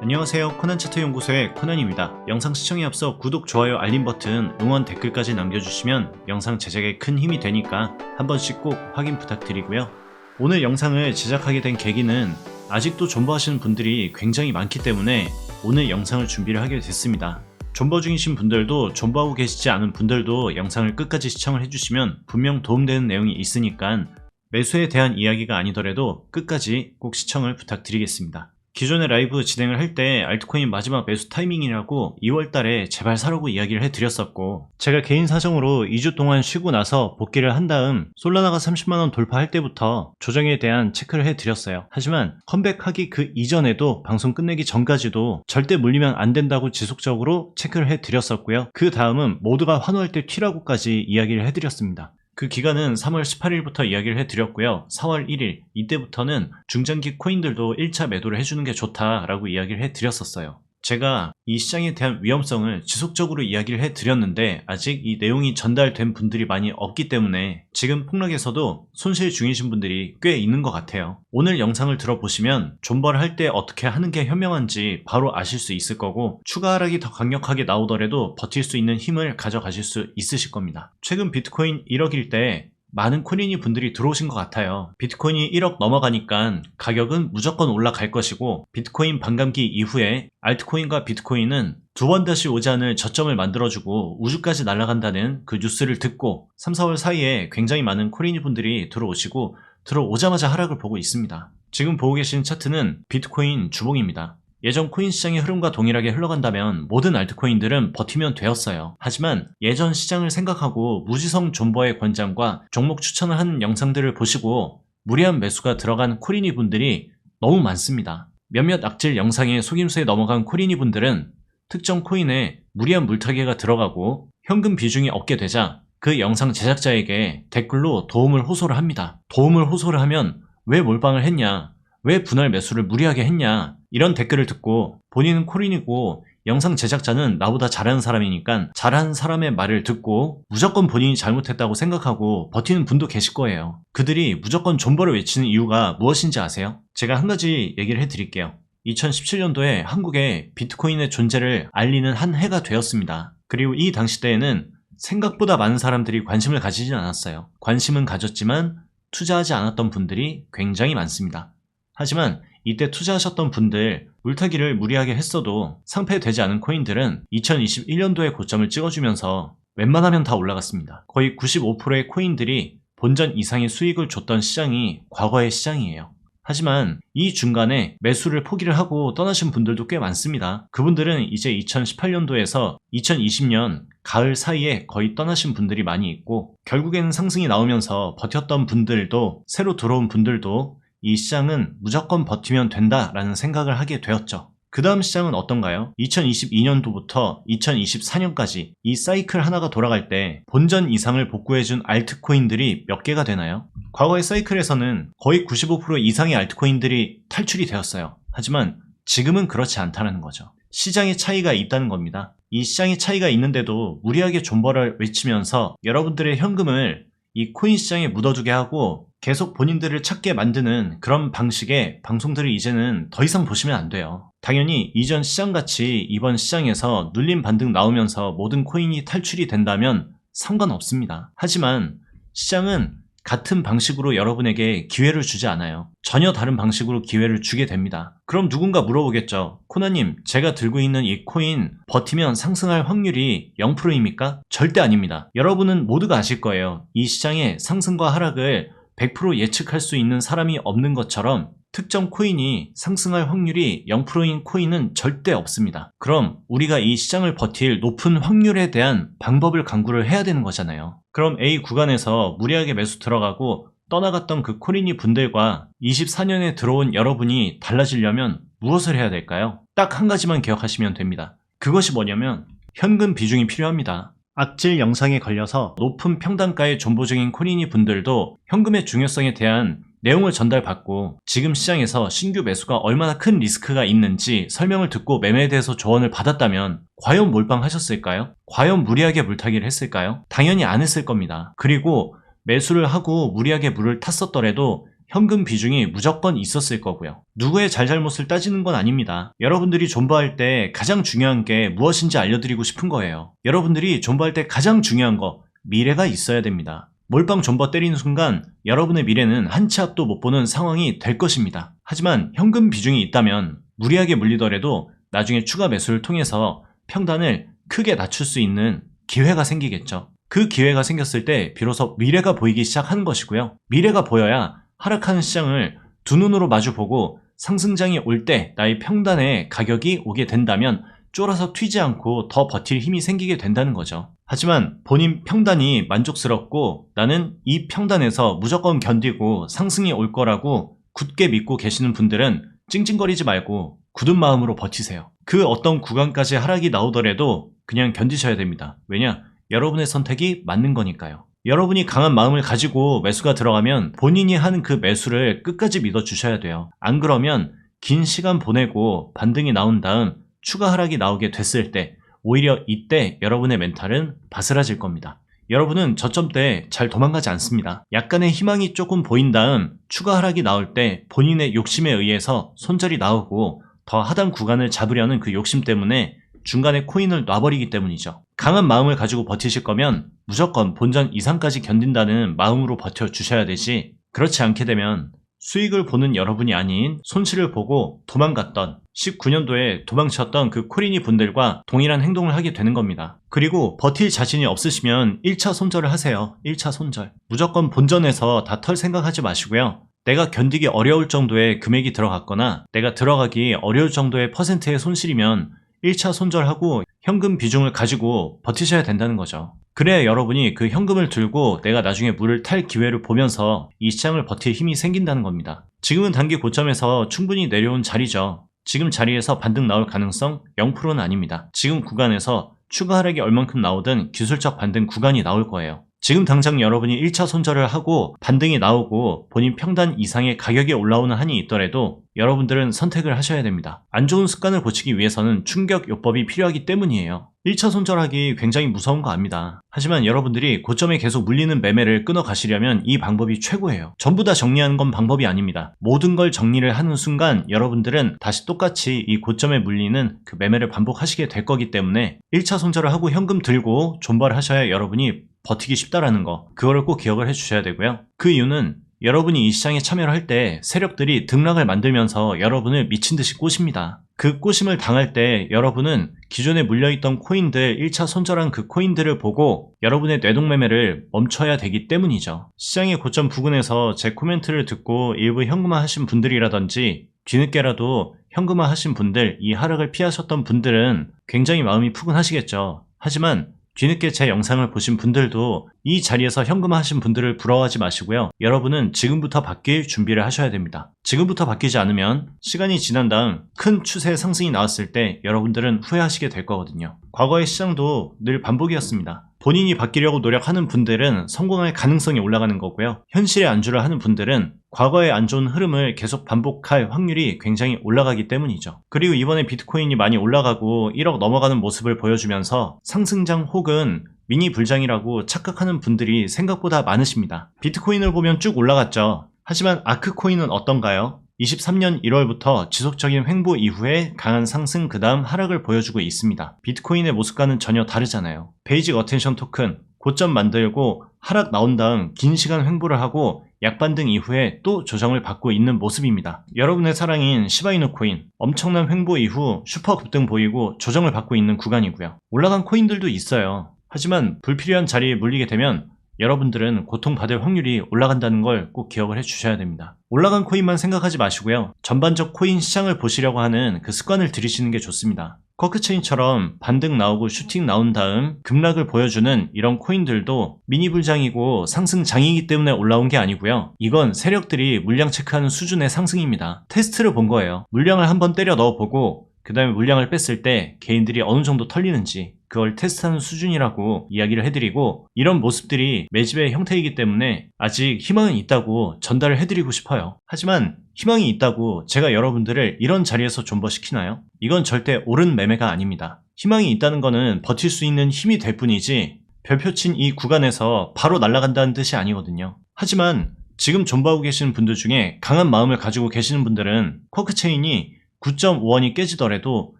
안녕하세요. 코난차트 연구소의 코난입니다. 영상 시청에 앞서 구독, 좋아요, 알림 버튼, 응원 댓글까지 남겨주시면 영상 제작에 큰 힘이 되니까 한 번씩 꼭 확인 부탁드리고요. 오늘 영상을 제작하게 된 계기는 아직도 존버하시는 분들이 굉장히 많기 때문에 오늘 영상을 준비를 하게 됐습니다. 존버 중이신 분들도 존버하고 계시지 않은 분들도 영상을 끝까지 시청을 해주시면 분명 도움되는 내용이 있으니까 매수에 대한 이야기가 아니더라도 끝까지 꼭 시청을 부탁드리겠습니다. 기존에 라이브 진행을 할 때 알트코인 마지막 매수 타이밍이라고 2월달에 제발 사라고 이야기를 해드렸었고, 제가 개인 사정으로 2주 동안 쉬고 나서 복귀를 한 다음 솔라나가 30만원 돌파할 때부터 조정에 대한 체크를 해드렸어요. 하지만 컴백하기 그 이전에도 방송 끝내기 전까지도 절대 물리면 안 된다고 지속적으로 체크를 해드렸었고요. 그 다음은 모두가 환호할 때 튀라고까지 이야기를 해드렸습니다. 그 기간은 3월 18일부터 이야기를 해드렸고요. 4월 1일 이때부터는 중장기 코인들도 1차 매도를 해주는 게 좋다라고 이야기를 해드렸었어요. 제가 이 시장에 대한 위험성을 지속적으로 이야기를 해드렸는데 아직 이 내용이 전달된 분들이 많이 없기 때문에 지금 폭락에서도 손실 중이신 분들이 꽤 있는 것 같아요. 오늘 영상을 들어보시면 존버를 할 때 어떻게 하는 게 현명한지 바로 아실 수 있을 거고, 추가 하락이 더 강력하게 나오더라도 버틸 수 있는 힘을 가져가실 수 있으실 겁니다. 최근 비트코인 1억일 때 많은 코인이 분들이 들어오신 것 같아요. 비트코인이 1억 넘어가니까 가격은 무조건 올라갈 것이고, 비트코인 반감기 이후에 알트코인과 비트코인은 두 번 다시 오지 않을 저점을 만들어주고 우주까지 날아간다는 그 뉴스를 듣고 3, 4월 사이에 굉장히 많은 코인이 분들이 들어오시고, 들어오자마자 하락을 보고 있습니다. 지금 보고 계신 차트는 비트코인 주봉입니다. 예전 코인 시장의 흐름과 동일하게 흘러간다면 모든 알트코인들은 버티면 되었어요. 하지만 예전 시장을 생각하고 무지성 존버의 권장과 종목 추천을 하는 영상들을 보시고 무리한 매수가 들어간 코리니 분들이 너무 많습니다. 몇몇 악질 영상의 속임수에 넘어간 코리니 분들은 특정 코인에 무리한 물타기가 들어가고 현금 비중이 없게 되자 그 영상 제작자에게 댓글로 도움을 호소를 합니다. 도움을 호소를 하면 왜 몰빵을 했냐, 왜 분할 매수를 무리하게 했냐, 이런 댓글을 듣고 본인은 코인이고 영상 제작자는 나보다 잘하는 사람이니까 잘하는 사람의 말을 듣고 무조건 본인이 잘못했다고 생각하고 버티는 분도 계실 거예요. 그들이 무조건 존버를 외치는 이유가 무엇인지 아세요? 제가 한 가지 얘기를 해드릴게요. 2017년도에 한국에 비트코인의 존재를 알리는 한 해가 되었습니다. 그리고 이 당시 때에는 생각보다 많은 사람들이 관심을 가지진 않았어요. 관심은 가졌지만 투자하지 않았던 분들이 굉장히 많습니다. 하지만 이때 투자하셨던 분들, 물타기를 무리하게 했어도 상폐되지 않은 코인들은 2021년도에 고점을 찍어주면서 웬만하면 다 올라갔습니다. 거의 95%의 코인들이 본전 이상의 수익을 줬던 시장이 과거의 시장이에요. 하지만 이 중간에 매수를 포기를 하고 떠나신 분들도 꽤 많습니다. 그분들은 이제 2018년도에서 2020년 가을 사이에 거의 떠나신 분들이 많이 있고, 결국에는 상승이 나오면서 버텼던 분들도, 새로 들어온 분들도 이 시장은 무조건 버티면 된다라는 생각을 하게 되었죠. 그 다음 시장은 어떤가요? 2022년도부터 2024년까지 이 사이클 하나가 돌아갈 때 본전 이상을 복구해준 알트코인들이 몇 개가 되나요? 과거의 사이클에서는 거의 95% 이상의 알트코인들이 탈출이 되었어요. 하지만 지금은 그렇지 않다는 거죠. 시장의 차이가 있다는 겁니다. 이 시장의 차이가 있는데도 무리하게 존버를 외치면서 여러분들의 현금을 이 코인 시장에 묻어두게 하고 계속 본인들을 찾게 만드는 그런 방식의 방송들을 이제는 더 이상 보시면 안 돼요. 당연히 이전 시장같이 이번 시장에서 눌림 반등 나오면서 모든 코인이 탈출이 된다면 상관없습니다. 하지만 시장은 같은 방식으로 여러분에게 기회를 주지 않아요. 전혀 다른 방식으로 기회를 주게 됩니다. 그럼 누군가 물어보겠죠. 코나님, 제가 들고 있는 이 코인 버티면 상승할 확률이 0%입니까? 절대 아닙니다. 여러분은 모두가 아실 거예요. 이 시장의 상승과 하락을 100% 예측할 수 있는 사람이 없는 것처럼 특정 코인이 상승할 확률이 0%인 코인은 절대 없습니다. 그럼 우리가 이 시장을 버틸 높은 확률에 대한 방법을 강구를 해야 되는 거잖아요. 그럼 A 구간에서 무리하게 매수 들어가고 떠나갔던 그 코인이 분들과 24년에 들어온 여러분이 달라지려면 무엇을 해야 될까요? 딱 한 가지만 기억하시면 됩니다. 그것이 뭐냐면 현금 비중이 필요합니다. 악질 영상에 걸려서 높은 평단가의 존버적인 코인이 분들도 현금의 중요성에 대한 내용을 전달받고 지금 시장에서 신규 매수가 얼마나 큰 리스크가 있는지 설명을 듣고 매매에 대해서 조언을 받았다면 과연 몰빵하셨을까요? 과연 무리하게 물타기를 했을까요? 당연히 안 했을 겁니다. 그리고 매수를 하고 무리하게 물을 탔었더라도 현금 비중이 무조건 있었을 거고요. 누구의 잘잘못을 따지는 건 아닙니다. 여러분들이 존버할 때 가장 중요한 게 무엇인지 알려드리고 싶은 거예요. 여러분들이 존버할 때 가장 중요한 거, 미래가 있어야 됩니다. 몰빵 존버 때리는 순간 여러분의 미래는 한 치 앞도 못 보는 상황이 될 것입니다. 하지만 현금 비중이 있다면 무리하게 물리더라도 나중에 추가 매수를 통해서 평단을 크게 낮출 수 있는 기회가 생기겠죠. 그 기회가 생겼을 때 비로소 미래가 보이기 시작하는 것이고요. 미래가 보여야 하락하는 시장을 두 눈으로 마주보고 상승장이 올 때 나의 평단의 가격이 오게 된다면 쫄아서 튀지 않고 더 버틸 힘이 생기게 된다는 거죠. 하지만 본인 평단이 만족스럽고 나는 이 평단에서 무조건 견디고 상승이 올 거라고 굳게 믿고 계시는 분들은 찡찡거리지 말고 굳은 마음으로 버티세요. 그 어떤 구간까지 하락이 나오더라도 그냥 견디셔야 됩니다. 왜냐? 여러분의 선택이 맞는 거니까요. 여러분이 강한 마음을 가지고 매수가 들어가면 본인이 하는 그 매수를 끝까지 믿어주셔야 돼요. 안 그러면 긴 시간 보내고 반등이 나온 다음 추가 하락이 나오게 됐을 때 오히려 이때 여러분의 멘탈은 바스라질 겁니다. 여러분은 저점 때 잘 도망가지 않습니다. 약간의 희망이 조금 보인 다음 추가 하락이 나올 때 본인의 욕심에 의해서 손절이 나오고 더 하단 구간을 잡으려는 그 욕심 때문에 중간에 코인을 놔버리기 때문이죠. 강한 마음을 가지고 버티실 거면 무조건 본전 이상까지 견딘다는 마음으로 버텨주셔야 되지, 그렇지 않게 되면 수익을 보는 여러분이 아닌 손실을 보고 도망갔던 19년도에 도망쳤던 그 코린이 분들과 동일한 행동을 하게 되는 겁니다. 그리고 버틸 자신이 없으시면 1차 손절을 하세요. 1차 손절. 무조건 본전에서 다 털 생각하지 마시고요. 내가 견디기 어려울 정도의 금액이 들어갔거나 내가 들어가기 어려울 정도의 퍼센트의 손실이면 1차 손절하고 현금 비중을 가지고 버티셔야 된다는 거죠. 그래야 여러분이 그 현금을 들고 내가 나중에 물을 탈 기회를 보면서 이 시장을 버틸 힘이 생긴다는 겁니다. 지금은 단기 고점에서 충분히 내려온 자리죠. 지금 자리에서 반등 나올 가능성 0%는 아닙니다. 지금 구간에서 추가 하락이 얼만큼 나오든 기술적 반등 구간이 나올 거예요. 지금 당장 여러분이 1차 손절을 하고 반등이 나오고 본인 평단 이상의 가격이 올라오는 한이 있더라도 여러분들은 선택을 하셔야 됩니다. 안 좋은 습관을 고치기 위해서는 충격 요법이 필요하기 때문이에요. 1차 손절하기 굉장히 무서운 거 압니다. 하지만 여러분들이 고점에 계속 물리는 매매를 끊어 가시려면 이 방법이 최고예요. 전부 다 정리하는 건 방법이 아닙니다. 모든 걸 정리를 하는 순간 여러분들은 다시 똑같이 이 고점에 물리는 그 매매를 반복하시게 될 거기 때문에 1차 손절을 하고 현금 들고 존버를 하셔야 여러분이 버티기 쉽다라는 거, 그거를 꼭 기억을 해주셔야 되고요. 그 이유는 여러분이 이 시장에 참여를 할 때 세력들이 등락을 만들면서 여러분을 미친듯이 꼬십니다. 그 꼬심을 당할 때 여러분은 기존에 물려있던 코인들, 1차 손절한 그 코인들을 보고 여러분의 뇌동매매를 멈춰야 되기 때문이죠. 시장의 고점 부근에서 제 코멘트를 듣고 일부 현금화 하신 분들이라든지 뒤늦게라도 현금화 하신 분들, 이 하락을 피하셨던 분들은 굉장히 마음이 푸근하시겠죠. 하지만 뒤늦게 제 영상을 보신 분들도 이 자리에서 현금화하신 분들을 부러워하지 마시고요. 여러분은 지금부터 바뀔 준비를 하셔야 됩니다. 지금부터 바뀌지 않으면 시간이 지난 다음 큰 추세 상승이 나왔을 때 여러분들은 후회하시게 될 거거든요. 과거의 시장도 늘 반복이었습니다. 본인이 바뀌려고 노력하는 분들은 성공할 가능성이 올라가는 거고요. 현실에 안주를 하는 분들은 과거의 안 좋은 흐름을 계속 반복할 확률이 굉장히 올라가기 때문이죠. 그리고 이번에 비트코인이 많이 올라가고 1억 넘어가는 모습을 보여주면서 상승장 혹은 미니 불장이라고 착각하는 분들이 생각보다 많으십니다. 비트코인을 보면 쭉 올라갔죠. 하지만 아크코인은 어떤가요? 23년 1월부터 지속적인 횡보 이후에 강한 상승 그 다음 하락을 보여주고 있습니다. 비트코인의 모습과는 전혀 다르잖아요. 베이직 어텐션 토큰 고점 만들고 하락 나온 다음 긴 시간 횡보를 하고 약반등 이후에 또 조정을 받고 있는 모습입니다. 여러분의 사랑인 시바이누 코인 엄청난 횡보 이후 슈퍼 급등 보이고 조정을 받고 있는 구간이고요. 올라간 코인들도 있어요. 하지만 불필요한 자리에 물리게 되면 여러분들은 고통받을 확률이 올라간다는 걸 꼭 기억을 해주셔야 됩니다. 올라간 코인만 생각하지 마시고요. 전반적 코인 시장을 보시려고 하는 그 습관을 들이시는 게 좋습니다. 쿼크체인처럼 반등 나오고 슈팅 나온 다음 급락을 보여주는 이런 코인들도 미니 불장이고 상승장이기 때문에 올라온 게 아니고요. 이건 세력들이 물량 체크하는 수준의 상승입니다. 테스트를 본 거예요. 물량을 한번 때려 넣어보고 그 다음에 물량을 뺐을 때 개인들이 어느 정도 털리는지 그걸 테스트하는 수준이라고 이야기를 해드리고, 이런 모습들이 매집의 형태이기 때문에 아직 희망은 있다고 전달을 해드리고 싶어요. 하지만 희망이 있다고 제가 여러분들을 이런 자리에서 존버시키나요? 이건 절대 옳은 매매가 아닙니다. 희망이 있다는 거는 버틸 수 있는 힘이 될 뿐이지 별표 친 이 구간에서 바로 날아간다는 뜻이 아니거든요. 하지만 지금 존버하고 계시는 분들 중에 강한 마음을 가지고 계시는 분들은 쿼크 체인이 9.5원이 깨지더라도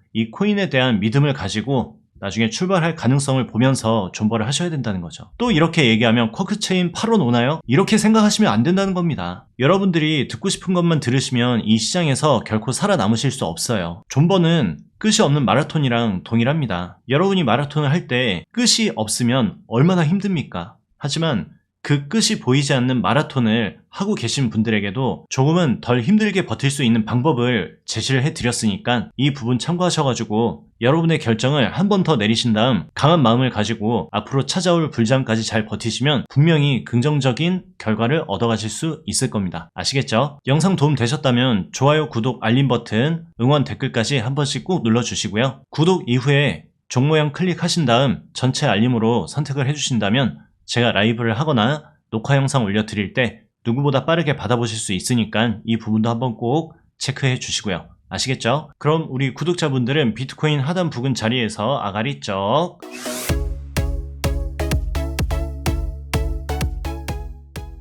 이 코인에 대한 믿음을 가지고 나중에 출발할 가능성을 보면서 존버를 하셔야 된다는 거죠. 또 이렇게 얘기하면 쿼크 체인 8원 오나요? 이렇게 생각하시면 안 된다는 겁니다. 여러분들이 듣고 싶은 것만 들으시면 이 시장에서 결코 살아남으실 수 없어요. 존버는 끝이 없는 마라톤이랑 동일합니다. 여러분이 마라톤을 할 때 끝이 없으면 얼마나 힘듭니까? 하지만 그 끝이 보이지 않는 마라톤을 하고 계신 분들에게도 조금은 덜 힘들게 버틸 수 있는 방법을 제시를 해드렸으니까 이 부분 참고하셔가지고 여러분의 결정을 한 번 더 내리신 다음 강한 마음을 가지고 앞으로 찾아올 불장까지 잘 버티시면 분명히 긍정적인 결과를 얻어가실 수 있을 겁니다. 아시겠죠? 영상 도움 되셨다면 좋아요, 구독, 알림 버튼, 응원 댓글까지 한 번씩 꼭 눌러주시고요. 구독 이후에 종 모양 클릭하신 다음 전체 알림으로 선택을 해주신다면 제가 라이브를 하거나 녹화 영상 올려드릴 때 누구보다 빠르게 받아보실 수 있으니까 이 부분도 한번 꼭 체크해 주시고요. 아시겠죠? 그럼 우리 구독자분들은 비트코인 하단 부근 자리에서 아가리 쪽